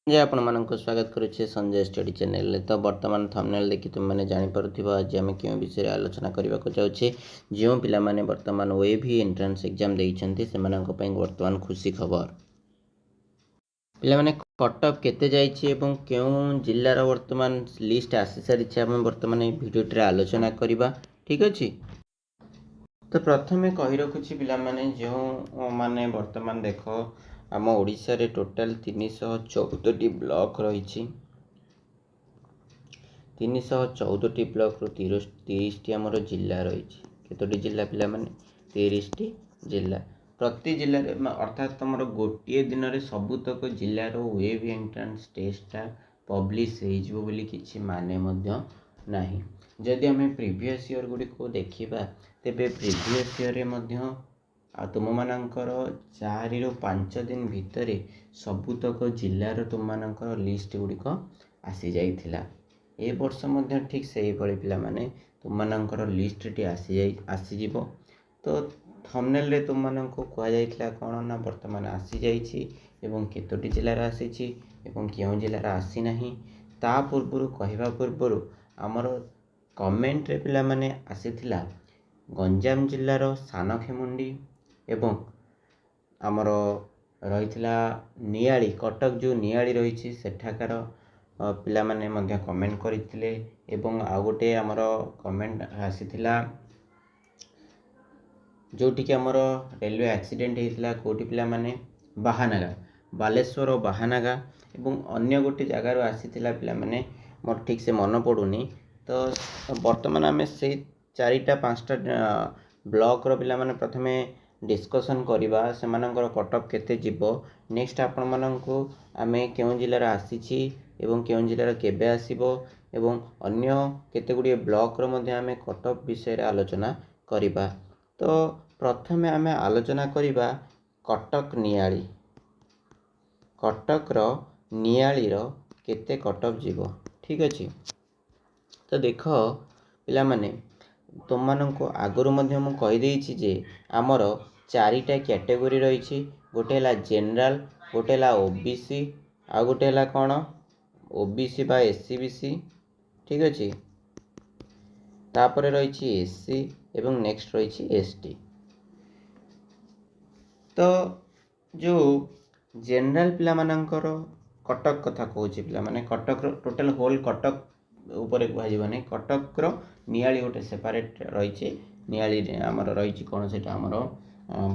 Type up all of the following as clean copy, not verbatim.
जय आपण मानक स्वागत करुचे संजय स्टडी चैनल। तो वर्तमान थंबनेल देखि तुम मैंने जानी पारुथिबा आज आम क्यों विषय आलोचना करबा को जाउछे। जो पिला माने वर्तमान ओएवी एंट्रेंस एग्जाम देइछन्ति सेमानक पई वर्तमान खुशी खबर। पिला माने कटअप केते जाइछि एवं क्यों जिल्लार वर्तमान लिस्ट आसी सारिछि हम वर्तमान ए भिडियो रे आलोचना करबा। ठीक अछि। तो प्रथमे कहि रखुछि पिला माने जो माने वर्तमान देखो आम ओडिशा रे टोटल 314 ब्लॉक रही। 314 ब्लॉक रु 30 आमर जिला रही। केतोटी जिला पिला माने 30 जिला। प्रति जिले अर्थात तुम गोटे दिन में सबुतक जिलार वेब एंट्रांस टेस्टा पब्लिश हो किसी माने नहीं। जदि आम प्रीवियस ईयर गुड़ी को देखा तेरे प्रीवियस ईयर में तुम मानकर 4 ରୁ 5 दिन भितर सबुतक जिलार तुम मानकर लिस्ट गुड़िक आसी जाइथिला। ए वर्ष मध्य ठीक से ही पिला माने तुम मानकर लिस्ट टी आसी जीवो। तो थंबनेल रे तुम माननको कुआ जाइथिला कोन ना वर्तमान आसी जाइछि एवं केतोटी जिल्लार आसीछि एवं केउ जिल्लार आसी नाही। ता पूर्वरु कहबा पूर्वरु हमर कमेंट रे पिला माने आसीथिला गंजाम जिल्लार सानखेमुंडी एवं आमर रही नियाली कटक जो नियाली रही सेठाकार पिला माने मध्य कमेंट करथिले एवं आ गोटे आमर कमेंट आसीथिला जोटी कि आमर रेलवे एक्सीडेंट होता कोटी पिला माने बाहानागा बालेश्वर बाहानागा एवं अन्य गोटे जगार आसीथिला पिला माने मोर ठीक से मन पड़ुनी। तो वर्तमान आम से 4टा 5टा ब्लॉक रो पिला माने प्रथमे डिस्कशन करबा सेमानकर कटअप केते जीवो। नेक्स्ट आपण माननको आमे केउ जिल्लार आसीछि एवं केउ जिल्लार केबे आसीबो एवं अन्य केते गुडी ब्लॉक रो मध्ये आमे कटअप विषय रे आलोचना करबा। तो प्रथमे आमे आलोचना करबा कटक नियाली। कटक रो नियाली रो केते कटअप जीवो। ठीक अछि। तो देखो पिला माने तुम माननको आगुरु मध्ये मु कहि देइछि जे हमर 4टा कैटेगरी रही। गोटे हला जनरल, गोटे हला ओबीसी, आ गोटे हला कोन ओबीसी बा एससीबीसी। ठीक अछि। तापरे रही एससी एवं नेक्स्ट रही एसटी। तो जो जनरल पिला मानकर कटक कथा कहूँ पिला माने कटक टोटल होल कटक ऊपर कहने कटक नियाली गोटे सेपरेट रही। नियाली आमर रही कौन से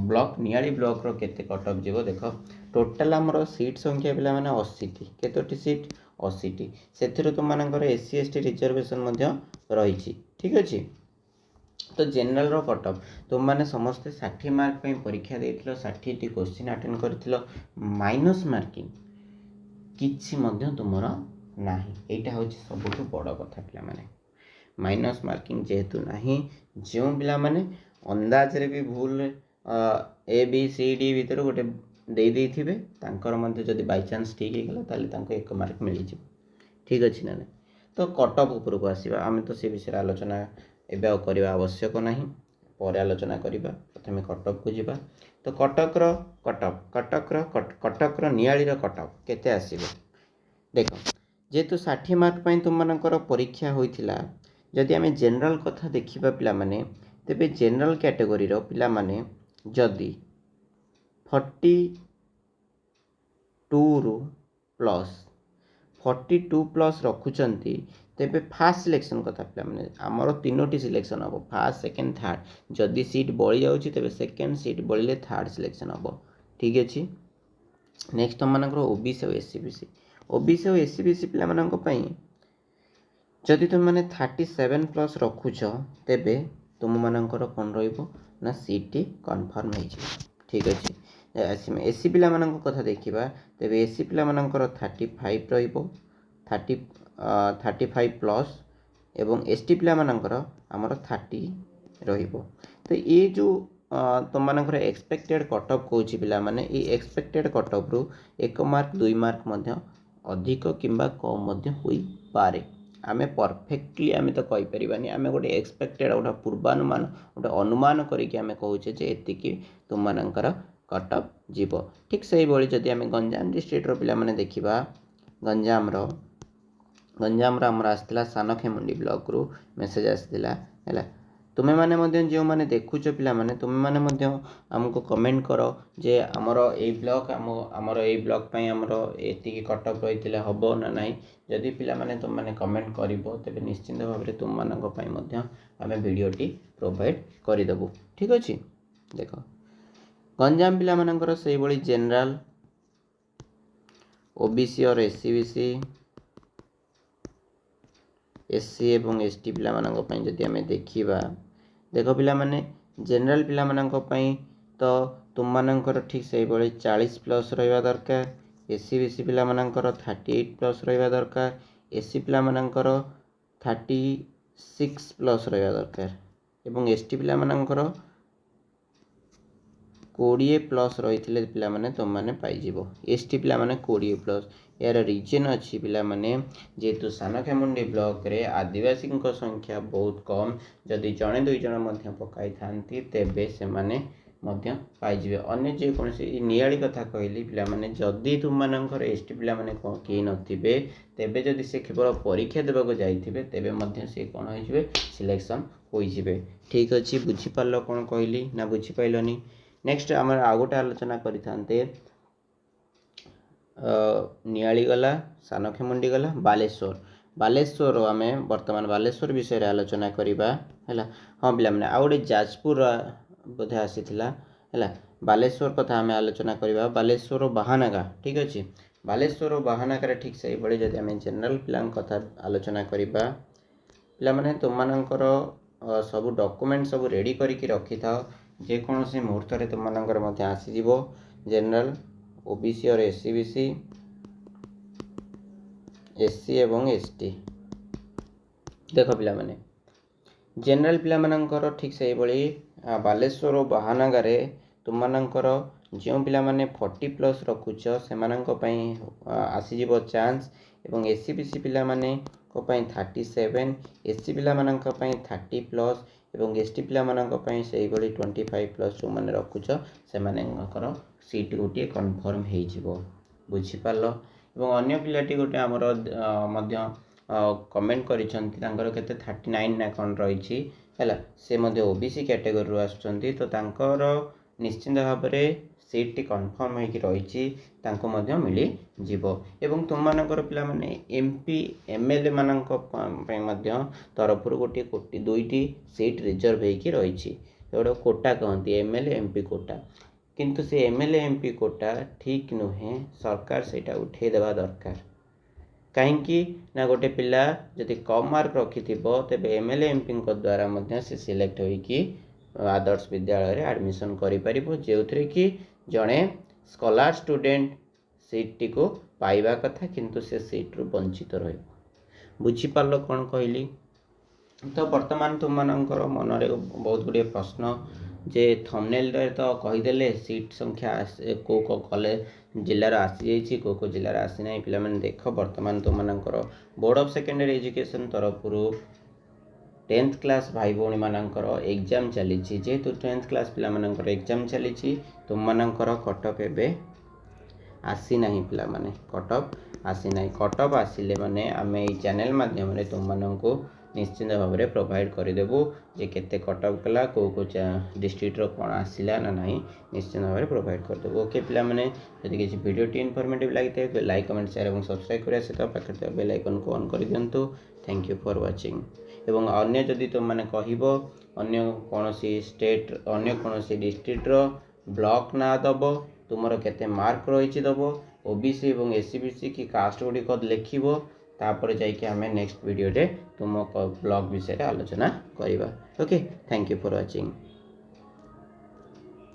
ब्लॉक नियाली ब्लॉक रो केते कटअप जीवो। देख टोटल आमर सीट संख्या पिला माने 80टी। केतोटी सीट 80टी। सेथिरो तुम मानकर एससी एसटी रिजर्वेशन रही। ठीक अछि। तो जनरल रो कटअप तुम माने समस्त 60 मार्क पे परीक्षा देथिलो 60टी क्वेश्चन अटेंड करथिलो माइनस मार्किंग किछि मध्य तुमरा नाही। एटा होछि सबुठु बड़ कथा पिला माने माइनस मार्किंग जेहेतु नाही। जो पिला माने अंदाज रे भी भूल ए बी सी डी भीतर गोटे दे देथिबे तांकर मध्य जदि बाय चांस ठीक हे गेला ताले तांको 1 मार्क मिलि जे। ठीक अछि ना। तो कटअप ऊपर को आसीबा आमे तो से विषय आलोचना एबे करबा आवश्यक नाही पर आलोचना करबा। प्रथमे कटअप को जिबा। तो कटक रो नियाली रो कटअप केते आसीबो। देखो जेतु 60 मार्क पई तुम मानकर परीक्षा होइथिला जदि आमे जनरल कथा देखिबा पिला माने तेबे जनरल कैटेगरी रो पिला माने जदि 42 प्लस रखुचंती तेबे फास्ट सिलेक्शन कथा पिला माने हमर 3टी सिलेक्शन हबो फास्ट सेकंड थर्ड। जदि सीट बळी जाउची तेबे सेकंड सीट बळिले थर्ड सिलेक्शन हबो। ठीक अछि। नेक्स्ट तुम मानकर ओबीसी और एससीबीसी। ओबीसी और एससीबीसी पिला मानक पई जदि तुम माने 37 प्लस रखुछ तेबे तुम मानकर कोन रहइबो ना सीट कन्फर्म हे छी। ठीक अछि। एससी पिला मानक कथा देखिबा तेबे एससी पिला मानकर 35 रहइबो 35 प्लस एवं एसटी पिला मानकर हमर 30 रहइबो। तो ये जो तुम मानकर एक्सपेक्टेड कटअप कहूँ पिला माने ये एक्सपेक्टेड कटअप रु 1 मार्क 2 मार्क मध्य अधिक किंबा कम मध्य होई पारे। आमे परफेक्टली आमे तो कहि परिबानी आमे गोटे एक्सपेक्टेड गोटे पूर्वानुमान गोटे अनुमान करिके आमे कहूचे जे एतिकी तुम मानकर कटअप जीवो। ठीक सही भली जदि आमे गंजाम डिस्ट्रिक्ट रो पिला माने देखिबा ଗଞ୍ଜାମର ଆମର ଆସିଥିଲା ସାନଖେମୁଣ୍ଡି ବ୍ଲକରୁ ମେସେଜ ଆସିଥିଲା ହେଲା। ତୁମେମାନେ ମଧ୍ୟ ଯେଉଁମାନେ ଦେଖୁଛ ପିଲାମାନେ ତୁମେମାନେ ମଧ୍ୟ ଆମକୁ କମେଣ୍ଟ କର ଯେ ଆମର ଏଇ ବ୍ଲକ୍ ଆମର ଏଇ ବ୍ଲକ୍ ପାଇଁ ଆମର ଏତିକି କଟଅଫ୍ ରହିଥିଲେ ହେବ ନା ନାହିଁ। ଯଦି ପିଲାମାନେ ତୁମମାନେ କମେଣ୍ଟ କରିବ ତେବେ ନିଶ୍ଚିନ୍ତ ଭାବରେ ତୁମମାନଙ୍କ ପାଇଁ ମଧ୍ୟ ଆମେ ଭିଡ଼ିଓଟି ପ୍ରୋଭାଇଡ଼ କରିଦେବୁ। ଠିକ୍ ଅଛି। ଦେଖ ଗଞ୍ଜାମ ପିଲାମାନଙ୍କର ସେଇଭଳି ଜେନେରାଲ OBC और SC ଏବଂ ST ପିଲାମାନଙ୍କ ପାଇଁ ଯଦି ଆମେ ଦେଖିବା ଦେଖ ପିଲାମାନେ ଜେନେରାଲ ପିଲାମାନଙ୍କ ପାଇଁ ତ ତୁମମାନଙ୍କର ଠିକ୍ ସେଇଭଳି 40+ ରହିବା ଦରକାର। SC ପିଲାମାନଙ୍କର 38+ ରହିବା ଦରକାର। SC ପିଲାମାନଙ୍କର 36+ ରହିବା ଦରକାର ଏବଂ ST ପିଲାମାନଙ୍କର 20+ ରହିଥିଲେ ପିଲାମାନେ ତୁମମାନେ ପାଇଯିବ। ST ପିଲାମାନେ 20+। यार रीजन अच्छी पिलामाने जेहेतु सानखेमुंडी ब्लॉक रे आदिवासी संख्या बहुत कम जदि जड़े दुई जन पकाई थांती तेबे से माने पाइबे। अन्य जेकोसी नियाली कथा कहली पिलामाने जदि तुमମାନଙ୍କର ST पिलामाने केही नथिबे तेबे जदि से केवल परीक्षा देबाको जाइथिबे तेबे मध्य से कोन होइजिबे सिलेक्शन होइजिबे। ठीक अछि बुझी पारलो कोन कहली ना बुझी पाइलोनी। नेक्स्ट हमर आ गोटे आलोचना करिथांते नियाली गला सानखेमुंडी गला बालेश्वर आम बर्तमान बालेश्वर विषय आलोचना करवा है। हाँ पिला आ गोटे जाजपुर बोधे आसी है बालेश्वर कथा आम आलोचना करवा बालेश्वर बाहानगा। ठीक अच्छे बालेश्वर बाहानगार ठीक से भाई जब आम जनरल पिला कथा आलोचना करवा पे तुम सब डॉक्यूमेंट सब रेडी करके रखी था जेकोसी मुहूर्त तुम आसीज जनरल OBC और SC एवं ST। देख पिला माने जनरल पिला मानकर ठीक से भाई बालेश्वर और बाहानगार तुमମାନଙ୍କର जो पिला माने 40+ रखुच से आसीज चांस एवं SC पिला माने 37 SC पिला 30+ एवं ST पिला से 25+ जो मैंने रखुच से सीट गोटे कन्फर्म हो बुझीपार। एवं अन्य पिलाटी गोटे आमर कमेंट कर 39 ना कौन रही है से OBC कैटेगरी आसुँच तो तांकर निश्चिंत भाव में सीट कन्फर्म हो रही मिली जीव। एवं तुम मानकर पिला माने MP MLA मानक तरफ गोटे 2टी सीट रिजर्व हो रही गोटे कोटा कहती MLA MP कोटा किंतु से MLA MP कोटा ठीक नुहे सरकार से उठे देवा दरकार कहीं ना गोटे पिला जदि कम मार्क रखि तेज MLA MP द्वारा से सिलेक्ट होइकी आदर्श विद्यालय रे एडमिशन करि परिबो जो थे कि जड़े स्कॉलर स्टूडेंट सीट टी को पाइबा कथा किंतु से सीट रु वंचित रह बुझीपार कौन कहली। तो बर्तमान तुम मन रे बहुत गुड़े प्रश्न जे थंबनेल तो कहीदेले सीट संख्या को कॉलेज जिलार आसी जाइए को जिलार आसी ना पिला देख बर्तमान तुम बोर्ड ऑफ सेकेंडरी एजुकेशन तरफ 10th क्लास भाई भौणी मानकर एग्जाम चली जेहेतु 10th क्लास पिला मानकर एग्जाम चली तुम कटअफ एवं आसी ना पिला माने कटअफ आसी ना कटअफ आसिले माने आम ये चैनल माध्यम तुमको निश्चिंत भाव में प्रोवाइड करदेबू जे केते कटअफ कला को डिस्ट्रिक्ट कौन आसला ना ना निश्चिंत भाव में प्रोवाइड करदेबू। ओके पिला माने यदि किसी वीडियोटी इनफॉर्मेटिव लगी तो लाइक कमेंट शेयर और सब्सक्राइब करने सहित पाखे बेल आइकन को ऑन कर दिंतु। Thank you for watching. एवं अन्य जदि तुम मैंने कह अन्य कौन स्टेट अन्य कौन डिस्ट्रिक्टर ब्लॉक ना दब तुमर केते मार्क रही दब OBC और SC की कास्ट गुड़िक लिखब तापर जाइए आम नेक्स्ट वीडियो तुम ब्लॉग विषय आलोचना करवा। Okay thank you for watching.